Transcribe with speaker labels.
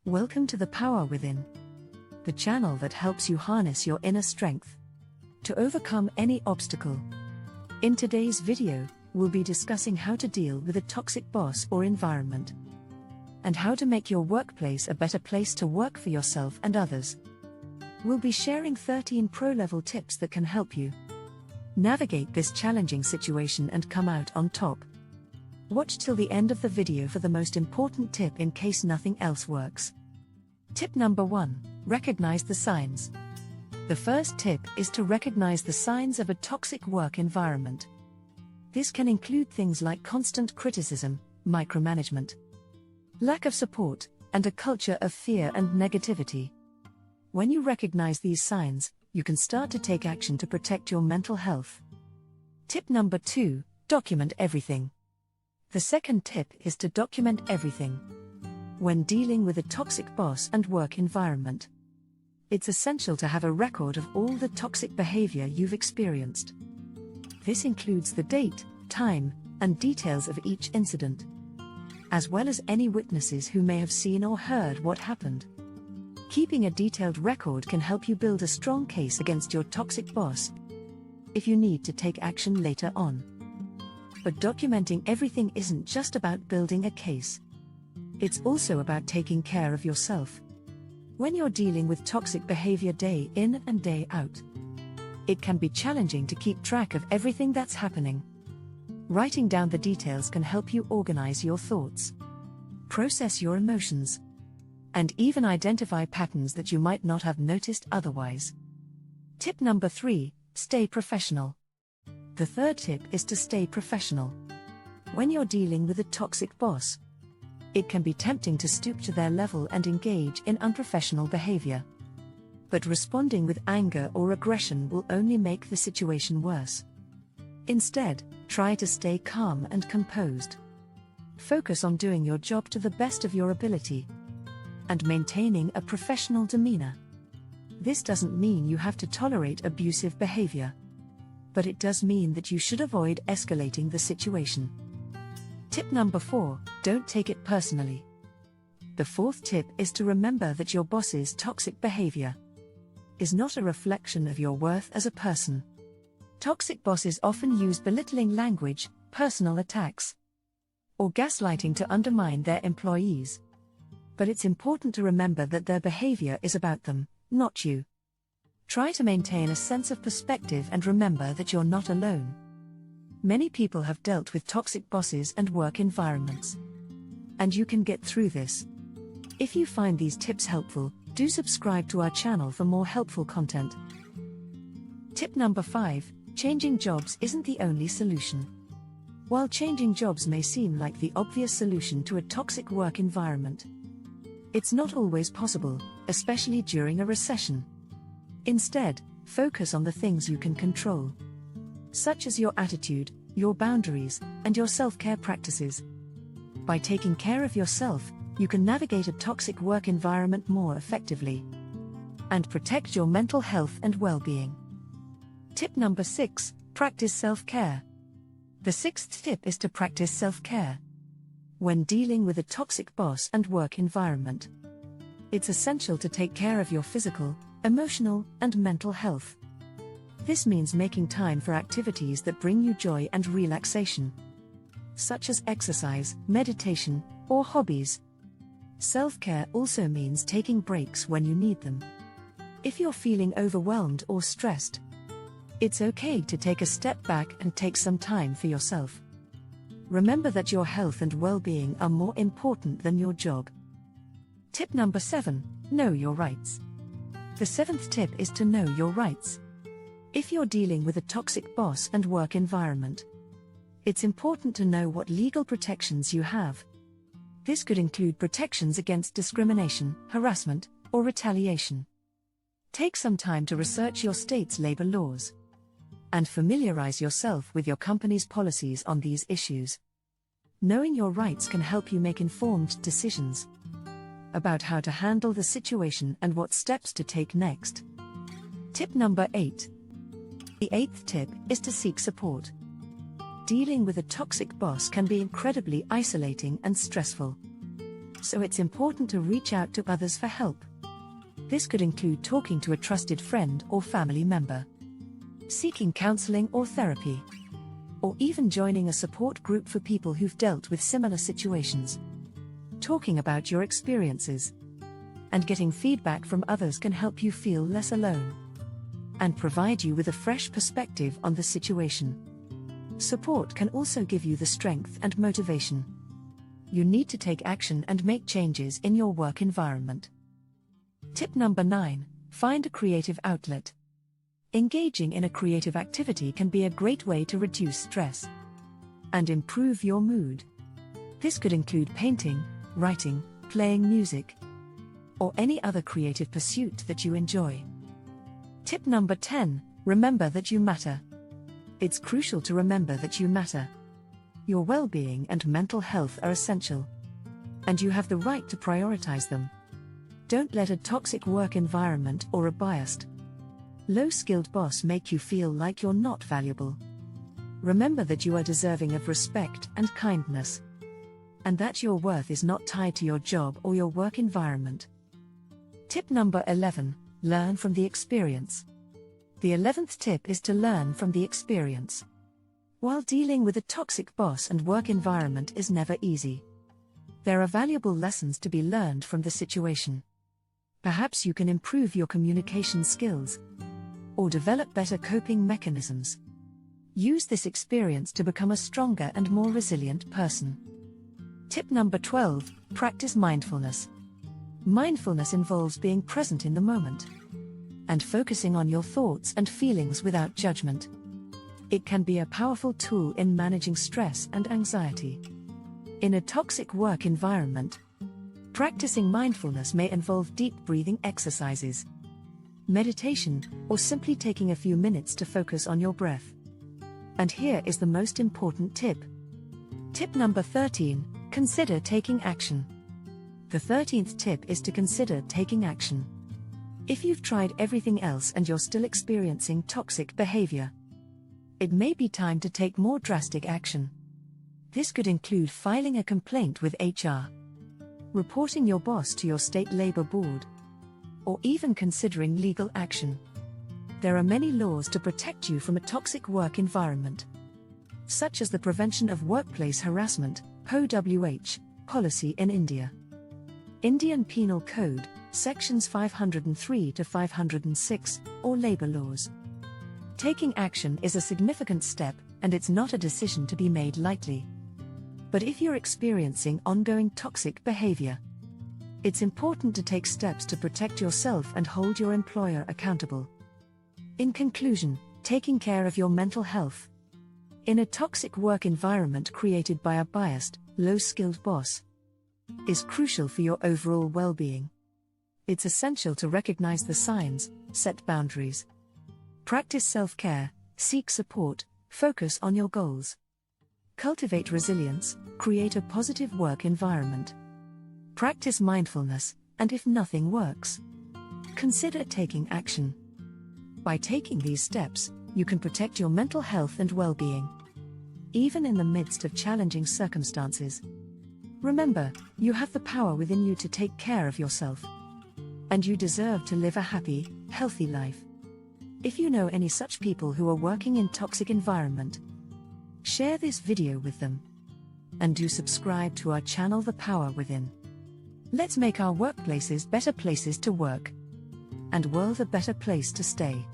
Speaker 1: Welcome to The Power Within, the channel that helps you harness your inner strength to overcome any obstacle. In today's video, we'll be discussing how to deal with a toxic boss or environment, and how to make your workplace a better place to work for yourself and others. We'll be sharing 13 pro-level tips that can help you navigate this challenging situation and come out on top. Watch till the end of the video for the most important tip in case nothing else works. Tip number 1. Recognize the signs. The first tip is to recognize the signs of a toxic work environment. This can include things like constant criticism, micromanagement, lack of support, and a culture of fear and negativity. When you recognize these signs, you can start to take action to protect your mental health. Tip number 2. Document everything. The second tip is to document everything. When dealing with a toxic boss and work environment, it's essential to have a record of all the toxic behavior you've experienced. This includes the date, time, and details of each incident, as well as any witnesses who may have seen or heard what happened. Keeping a detailed record can help you build a strong case against your toxic boss if you need to take action later on. But documenting everything isn't just about building a case. It's also about taking care of yourself. When you're dealing with toxic behavior day in and day out, it can be challenging to keep track of everything that's happening. Writing down the details can help you organize your thoughts, process your emotions, and even identify patterns that you might not have noticed otherwise. Tip number 3. Stay professional. The third tip is to stay professional. When you're dealing with a toxic boss, it can be tempting to stoop to their level and engage in unprofessional behavior. But responding with anger or aggression will only make the situation worse. Instead, try to stay calm and composed. Focus on doing your job to the best of your ability and maintaining a professional demeanor. This doesn't mean you have to tolerate abusive behavior, but it does mean that you should avoid escalating the situation. Tip number 4. Don't take it personally. The fourth tip is to remember that your boss's toxic behavior is not a reflection of your worth as a person. Toxic bosses often use belittling language, personal attacks, or gaslighting to undermine their employees. But it's important to remember that their behavior is about them, not you. Try to maintain a sense of perspective and remember that you're not alone. Many people have dealt with toxic bosses and work environments, and you can get through this. If you find these tips helpful, do subscribe to our channel for more helpful content. Tip number 5. Changing jobs isn't the only solution. While changing jobs may seem like the obvious solution to a toxic work environment, it's not always possible, especially during a recession. Instead, focus on the things you can control, such as your attitude, your boundaries, and your self-care practices. By taking care of yourself, you can navigate a toxic work environment more effectively and protect your mental health and well-being. Tip number 6. Practice self-care. The sixth tip is to practice self-care. When dealing with a toxic boss and work environment, it's essential to take care of your physical, emotional, and mental health. This means making time for activities that bring you joy and relaxation, such as exercise, meditation, or hobbies. Self-care also means taking breaks when you need them. If you're feeling overwhelmed or stressed, it's okay to take a step back and take some time for yourself. Remember that your health and well-being are more important than your job. Tip number 7. Know your rights. The seventh tip is to know your rights. If you're dealing with a toxic boss and work environment, it's important to know what legal protections you have. This could include protections against discrimination, harassment, or retaliation. Take some time to research your state's labor laws and familiarize yourself with your company's policies on these issues. Knowing your rights can help you make informed decisions about how to handle the situation and what steps to take next. Tip number 8. The eighth tip is to seek support. Dealing with a toxic boss can be incredibly isolating and stressful. so it's important to reach out to others for help. This could include talking to a trusted friend or family member, seeking counseling or therapy, or even joining a support group for people who've dealt with similar situations. Talking about your experiences and getting feedback from others can help you feel less alone and provide you with a fresh perspective on the situation. Support can also give you the strength and motivation you need to take action and make changes in your work environment. Tip number 9, find a creative outlet. Engaging in a creative activity can be a great way to reduce stress and improve your mood. This could include painting, writing, playing music, or any other creative pursuit that you enjoy. Tip number 10, remember that you matter. It's crucial to remember that you matter. Your well-being and mental health are essential, and you have the right to prioritize them. Don't let a toxic work environment or a biased, low-skilled boss make you feel like you're not valuable. Remember that you are deserving of respect and kindness, and that your worth is not tied to your job or your work environment. Tip number 11, learn from the experience. The 11th tip is to learn from the experience. While dealing with a toxic boss and work environment is never easy, there are valuable lessons to be learned from the situation. Perhaps you can improve your communication skills or develop better coping mechanisms. Use this experience to become a stronger and more resilient person. Tip number 12, practice mindfulness. Mindfulness involves being present in the moment and focusing on your thoughts and feelings without judgment. It can be a powerful tool in managing stress and anxiety. In a toxic work environment, practicing mindfulness may involve deep breathing exercises, meditation, or simply taking a few minutes to focus on your breath. And here is the most important tip. Tip number 13, consider taking action. The 13th tip is to consider taking action. If you've tried everything else and you're still experiencing toxic behavior, it may be time to take more drastic action. This could include filing a complaint with HR, reporting your boss to your state labor board, or even considering legal action. There are many laws to protect you from a toxic work environment, such as the Prevention of Workplace Harassment (POWH) policy in India. Indian Penal Code, sections 503 to 506, or labor laws. Taking action is a significant step, and it's not a decision to be made lightly. But if you're experiencing ongoing toxic behavior, it's important to take steps to protect yourself and hold your employer accountable. In conclusion, taking care of your mental health in a toxic work environment created by a biased, low-skilled boss is crucial for your overall well-being. It's essential to recognize the signs, set boundaries, practice self-care, seek support, focus on your goals, cultivate resilience, create a positive work environment, practice mindfulness, and if nothing works, consider taking action. By taking these steps, you can protect your mental health and well-being, even in the midst of challenging circumstances. Remember, you have the power within you to take care of yourself, and you deserve to live a happy, healthy life. If you know any such people who are working in toxic environment, share this video with them. And do subscribe to our channel The Power Within. Let's make our workplaces better places to work, and world a better place to stay.